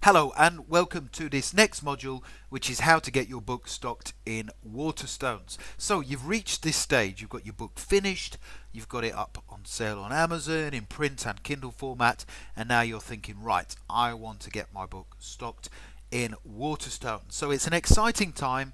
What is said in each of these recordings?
Hello and welcome to this next module, which is how to get your book stocked in Waterstones. So you've reached this stage, you've got your book finished, you've got it up on sale on Amazon in print and Kindle format, and now you're thinking, right, I want to get my book stocked in Waterstones. So it's an exciting time,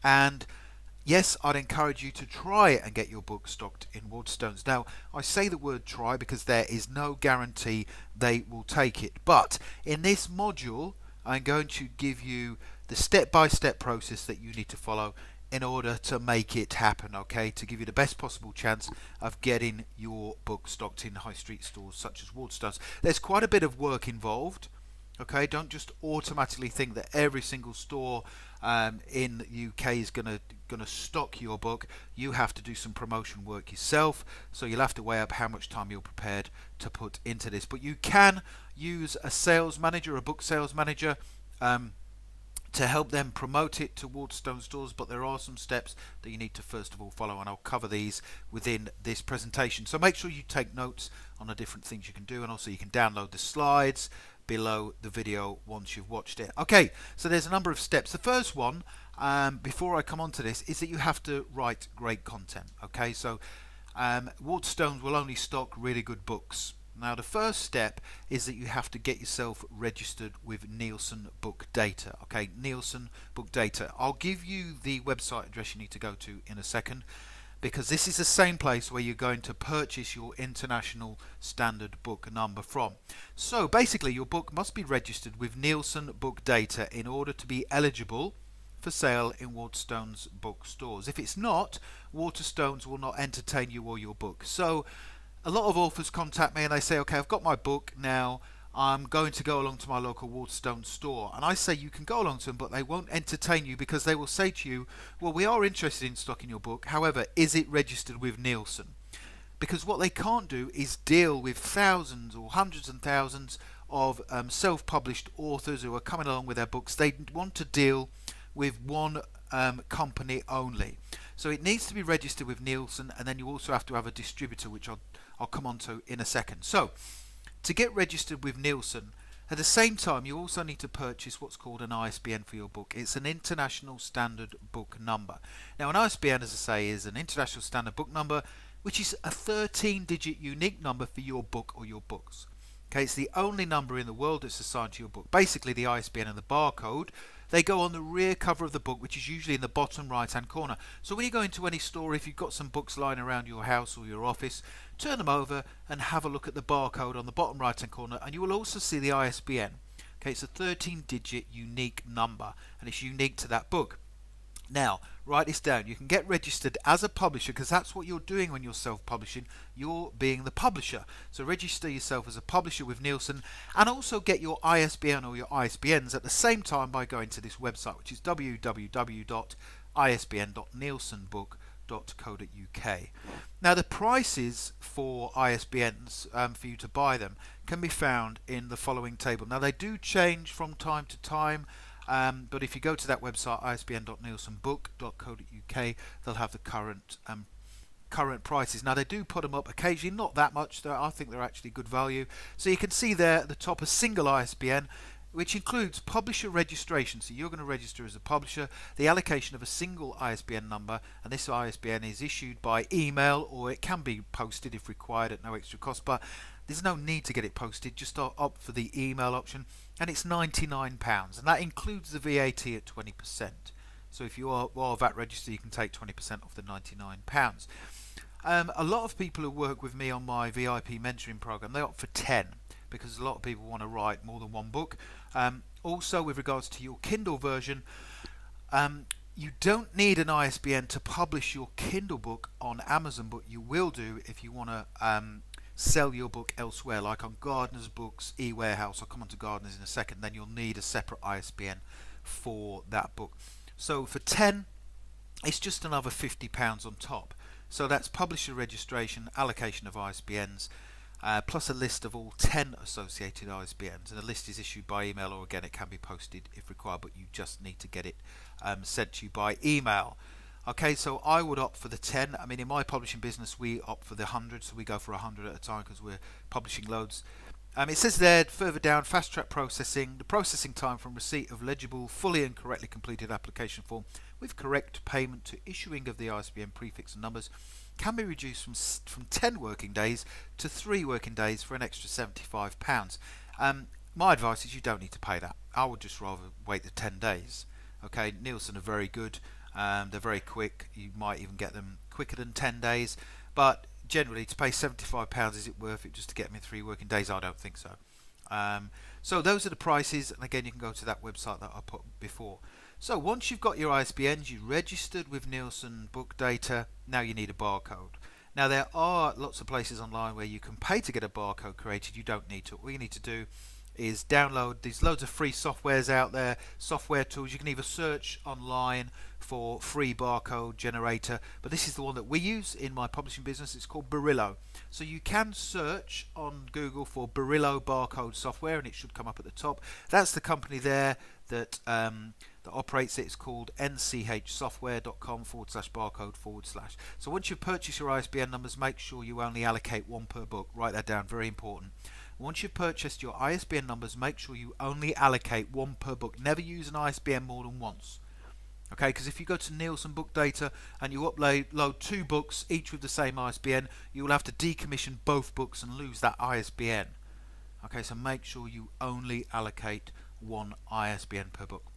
and yes, I'd encourage you to try and get your book stocked in Waterstones. Now, I say the word try because there is no guarantee they will take it. But in this module, I'm going to give you the step-by-step process that you need to follow in order to make it happen, okay? To give you the best possible chance of getting your book stocked in high street stores such as Waterstones. There's quite a bit of work involved. Okay, don't just automatically think that every single store in the UK is gonna stock your book. You have to do some promotion work yourself, so you'll have to weigh up how much time you're prepared to put into this. But you can use a sales manager, a book sales manager, to help them promote it to Waterstone stores, but there are some steps that you need to first of all follow, and I'll cover these within this presentation. So make sure you take notes on the different things you can do, and also you can download the slides below the video once you've watched it. Okay, so there's a number of steps. The first one, before I come on to this, is that you have to write great content. Okay, so Waterstones will only stock really good books. Now the first step is that you have to get yourself registered with Nielsen Book Data. Okay, Nielsen Book Data. I'll give you the website address you need to go to in a second, because this is the same place where you're going to purchase your international standard book number from. So basically your book must be registered with Nielsen Book Data in order to be eligible for sale in Waterstones bookstores. If it's not, Waterstones will not entertain you or your book. So a lot of authors contact me and they say, okay, I've got my book now, I'm going to go along to my local Waterstone store. And I say you can go along to them, but they won't entertain you because they will say to you, well, we are interested in stocking your book, however, is it registered with Nielsen? Because what they can't do is deal with thousands or hundreds and thousands of self-published authors who are coming along with their books. They want to deal with one company only. So it needs to be registered with Nielsen, and then you also have to have a distributor, which I'll come on to in a second. So to get registered with Nielsen, at the same time you also need to purchase what's called an ISBN for your book. It's an International Standard Book Number. Now an ISBN, as I say, is an International Standard Book Number, which is a 13-digit unique number for your book or your books. Okay, it's the only number in the world that's assigned to your book. Basically the ISBN and the barcode, they go on the rear cover of the book, which is usually in the bottom right hand corner. So when you go into any store, if you've got some books lying around your house or your office, turn them over and have a look at the barcode on the bottom right hand corner, and you will also see the ISBN. Okay, it's a 13-digit unique number, and it's unique to that book. Now, write this down. You can get registered as a publisher, because that's what you're doing when you're self-publishing. You're being the publisher. So register yourself as a publisher with Nielsen, and also get your ISBN or your ISBNs at the same time by going to this website, which is www.isbn.nielsenbook.co.uk. Now the prices for ISBNs for you to buy them can be found in the following table. Now they do change from time to time. But if you go to that website, isbn.nielsenbook.co.uk, they'll have the current prices. Now they do put them up occasionally, not that much. I think they're actually good value. So you can see there at the top a single ISBN, which includes publisher registration. So you're going to register as a publisher, the allocation of a single ISBN number, and this ISBN is issued by email, or it can be posted if required at no extra cost, but there's no need to get it posted. Just opt for the email option, and it's £99, and that includes the VAT at 20%. So if you are VAT registered, you can take 20% off the £99. A lot of people who work with me on my VIP mentoring program, they opt for 10, because a lot of people want to write more than one book. Also, with regards to your Kindle version, you don't need an ISBN to publish your Kindle book on Amazon, but you will do if you want to sell your book elsewhere, like on Gardners books, eWarehouse. I'll come on to Gardners in a second. Then you'll need a separate ISBN for that book. So for 10, it's just another £50 on top. So that's publisher registration, allocation of ISBNs, plus a list of all 10 associated ISBNs, and the list is issued by email, or again it can be posted if required, but you just need to get it sent to you by email. Okay, so I would opt for the 10. I mean, in my publishing business we opt for the 100, so we go for 100 at a time because we're publishing loads. It says there further down, fast track processing. The processing time from receipt of legible, fully and correctly completed application form with correct payment to issuing of the ISBN prefix and numbers can be reduced from 10 working days to 3 working days for an extra £75. My advice is you don't need to pay that. I would just rather wait the 10 days. Okay, Nielsen are very good. They're very quick. You might even get them quicker than 10 days. But generally, to pay £75, is it worth it just to get them in 3 working days? I don't think so. So those are the prices, and again, you can go to that website that I put before. So once you've got your ISBNs, you registered with Nielsen Book Data, now you need a barcode. Now there are lots of places online where you can pay to get a barcode created. You don't need to. All you need to do is download. There's loads of free softwares out there, software tools. You can either search online for free barcode generator, but this is the one that we use in my publishing business. It's called Barillo. So you can search on Google for Barillo barcode software and it should come up at the top. That's the company there that operates it. It's called nchsoftware.com/barcode/. So once you purchase your ISBN numbers, make sure you only allocate 1 per book. Write that down, very important. Once you've purchased your ISBN numbers, make sure you only allocate 1 per book. Never use an ISBN more than once. Okay, because if you go to Nielsen Book Data and you upload 2 books, each with the same ISBN, you will have to decommission both books and lose that ISBN. Okay, so make sure you only allocate 1 ISBN per book.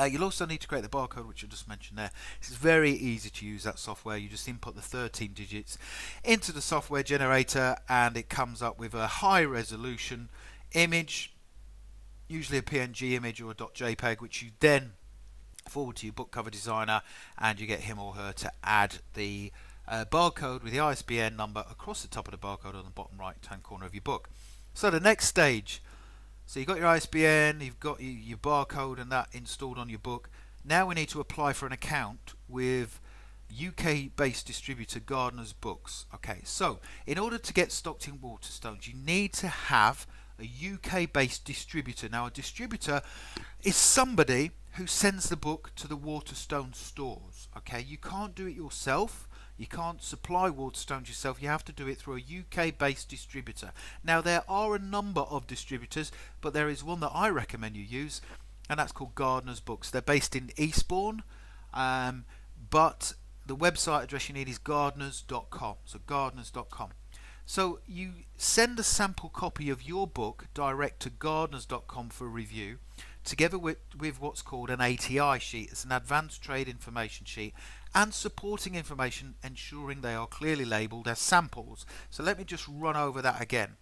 You'll also need to create the barcode, which I just mentioned there. It's very easy to use that software. You just input the 13 digits into the software generator and it comes up with a high resolution image, usually a PNG image or a .jpeg, which you then forward to your book cover designer and you get him or her to add the barcode with the ISBN number across the top of the barcode on the bottom right hand corner of your book. So the next stage, so you've got your ISBN, you've got your barcode and that installed on your book. Now we need to apply for an account with UK based distributor Gardners Books. Okay, so in order to get stocked in Waterstones, you need to have a UK based distributor. Now a distributor is somebody who sends the book to the Waterstones stores. Okay, you can't do it yourself. You can't supply Waterstones yourself. You have to do it through a UK based distributor. Now there are a number of distributors, but there is one that I recommend you use, and that's called Gardners Books. They're based in Eastbourne, but the website address you need is gardners.com. So gardners.com. So you send a sample copy of your book direct to gardners.com for review, together with what's called an ATI sheet. It's an advanced trade information sheet, and supporting information ensuring they are clearly labelled as samples. So let me just run over that again.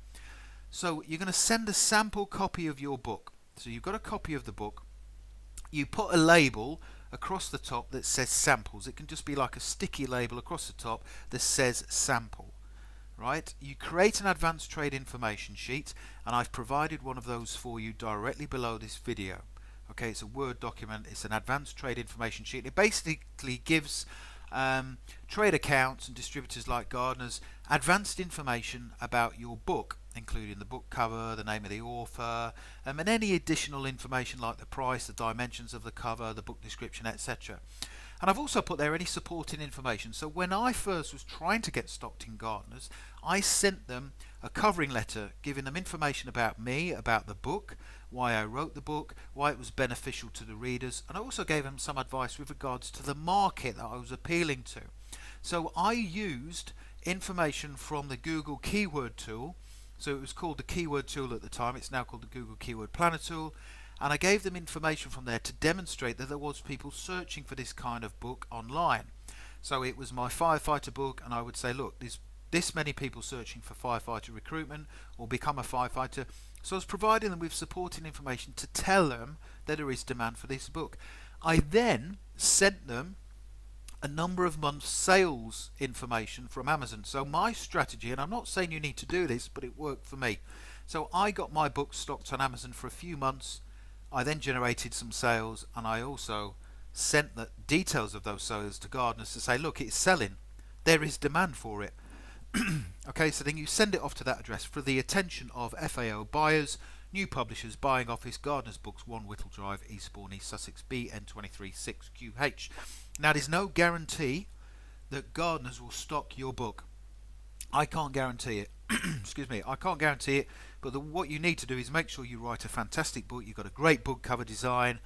So you're going to send a sample copy of your book. So you've got a copy of the book. You put a label across the top that says samples. It can just be like a sticky label across the top that says sample. Right, you create an advanced trade information sheet, and I've provided one of those for you directly below this video. Okay, it's a Word document. It's an advanced trade information sheet. It basically gives trade accounts and distributors like Gardners advanced information about your book, including the book cover, the name of the author, and any additional information like the price, the dimensions of the cover, the book description, etc. And I've also put there any supporting information. So when I first was trying to get stocked in Gardners, I sent them a covering letter giving them information about me, about the book, why I wrote the book, why it was beneficial to the readers, and I also gave them some advice with regards to the market that I was appealing to. So I used information from the Google keyword tool. So it was called the keyword tool at the time. It's now called the Google Keyword Planner tool. And I gave them information from there to demonstrate that there was people searching for this kind of book online. So it was my firefighter book, and I would say, look, there's this many people searching for firefighter recruitment or become a firefighter. So I was providing them with supporting information to tell them that there is demand for this book. I then sent them a number of months sales information from Amazon. So my strategy, and I'm not saying you need to do this, but it worked for me. So I got my book stocked on Amazon for a few months. I then generated some sales, and I also sent the details of those sales to Gardners to say, look, it's selling. There is demand for it. Okay, so then you send it off to that address for the attention of FAO buyers, new publishers, buying office, Gardners Books, 1 Whittle Drive, Eastbourne, East Sussex, BN23 6QH. Now, there's no guarantee that Gardners will stock your book. I can't guarantee it. Excuse me, I can't guarantee it But what you need to do is make sure you write a fantastic book. You've got a great book cover design.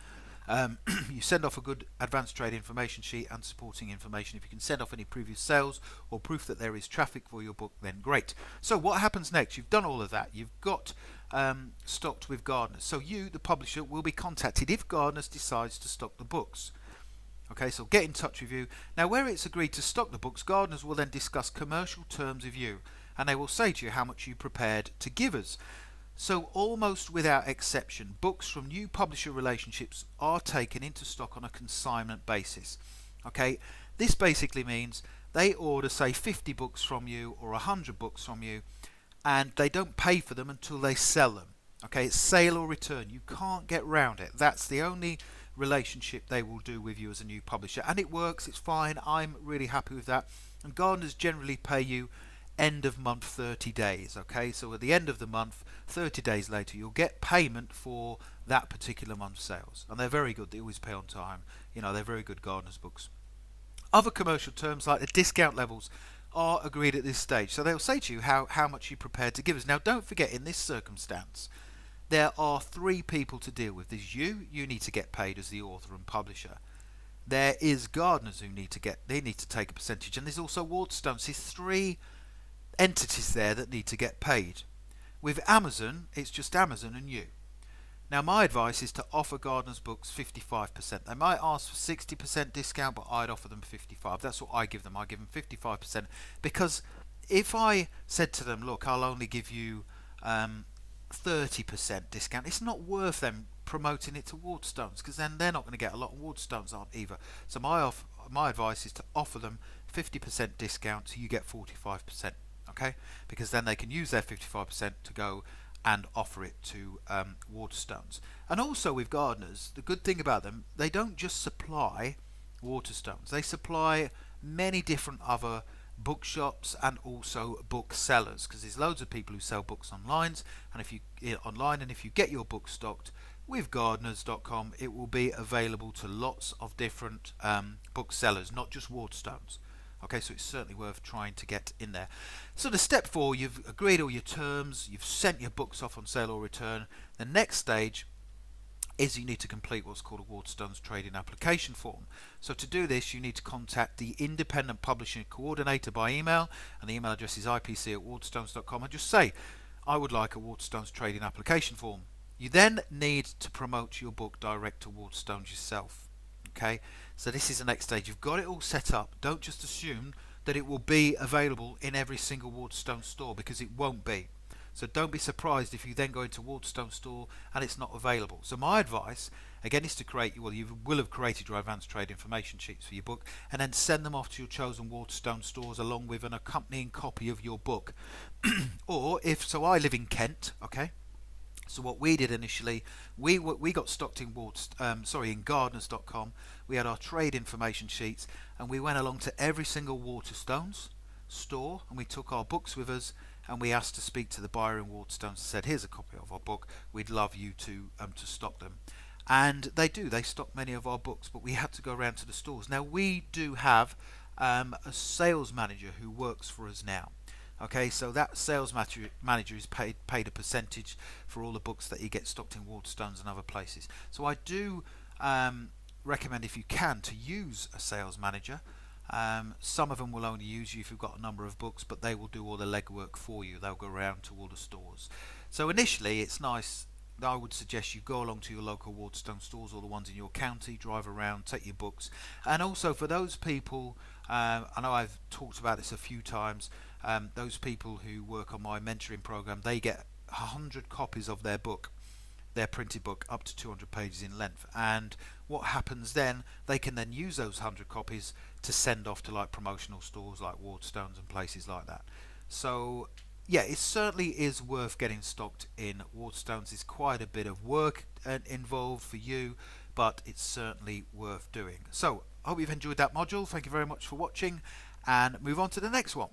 You send off a good advanced trade information sheet and supporting information. If you can send off any previous sales or proof that there is traffic for your book, then great. So what happens next? You've done all of that. You've got stocked with Gardners. So you, the publisher, will be contacted if Gardners decides to stock the books. Okay, so get in touch with you. Now, where it's agreed to stock the books, Gardners will then discuss commercial terms with you, and they will say to you how much you prepared to give us. So almost without exception, books from new publisher relationships are taken into stock on a consignment basis. Okay, this basically means they order, say, 50 books from you or 100 books from you, and they don't pay for them until they sell them. Okay, it's sale or return. You can't get round it. That's the only relationship they will do with you as a new publisher, and it works. It's fine. I'm really happy with that. And Gardners generally pay you end of month 30 days. Okay, so at the end of the month, 30 days later, you'll get payment for that particular month's sales, and they're very good. They always pay on time. You know, they're very good Gardners books. Other commercial terms like the discount levels are agreed at this stage, so they'll say to you how much you're prepared to give us. Now, don't forget, in this circumstance, there are three people to deal with. There's you need to get paid as the author and publisher. There is Gardners who need to take a percentage, and there's also Waterstones. There's three entities there that need to get paid. With Amazon, it's just Amazon and you. Now, my advice is to offer Gardners books 55%. They might ask for 60% discount, but I'd offer them 55%. That's what I give them. I give them 55%, because if I said to them, look, I'll only give you 30% discount, it's not worth them promoting it to Waterstones, because then they're not going to get a lot, and Waterstones aren't either. So my advice is to offer them 50% discount, so you get 45%. Okay, because then they can use their 55% to go and offer it to Waterstones. And also with Gardners, the good thing about them, they don't just supply Waterstones, they supply many different other bookshops and also booksellers, because there's loads of people who sell books online, and if you get your book stocked with Gardners.com, it will be available to lots of different booksellers, not just Waterstones. Okay, so it's certainly worth trying to get in there. So the step 4, you've agreed all your terms, you've sent your books off on sale or return. The next stage is you need to complete what's called a Waterstones trading application form. So to do this, you need to contact the independent publishing coordinator by email, and the email address is ipc@waterstones.com, and just say, I would like a Waterstones trading application form. You then need to promote your book direct to Waterstones yourself. Okay, so this is the next stage. You've got it all set up. Don't just assume that it will be available in every single Waterstone store, because it won't be. So don't be surprised if you then go into Waterstone store and it's not available. So my advice, again, is to you will have created your advanced trade information sheets for your book, and then send them off to your chosen Waterstone stores along with an accompanying copy of your book. Or I live in Kent, okay? So what we did initially, we got stocked in in Gardners.com. We had our trade information sheets, and we went along to every single Waterstones store, and we took our books with us, and we asked to speak to the buyer in Waterstones and said, here's a copy of our book, we'd love you to stock them. And they stock many of our books, but we had to go around to the stores. Now, we do have a sales manager who works for us now. Okay, so that sales manager is paid a percentage for all the books that he gets stocked in Waterstones and other places. So I do recommend, if you can, to use a sales manager. Some of them will only use you if you've got a number of books, but they will do all the legwork for you. They'll go around to all the stores. So initially, it's nice. I would suggest you go along to your local Waterstone stores, or the ones in your county, drive around, take your books. And also for those people, I know I've talked about this a few times, those people who work on my mentoring program, they get 100 copies of their book, their printed book, up to 200 pages in length. And what happens then, they can then use those 100 copies to send off to like promotional stores like Waterstones and places like that. So yeah, it certainly is worth getting stocked in Waterstones. It's quite a bit of work involved for you, but it's certainly worth doing. So I hope you've enjoyed that module. Thank you very much for watching, and move on to the next one.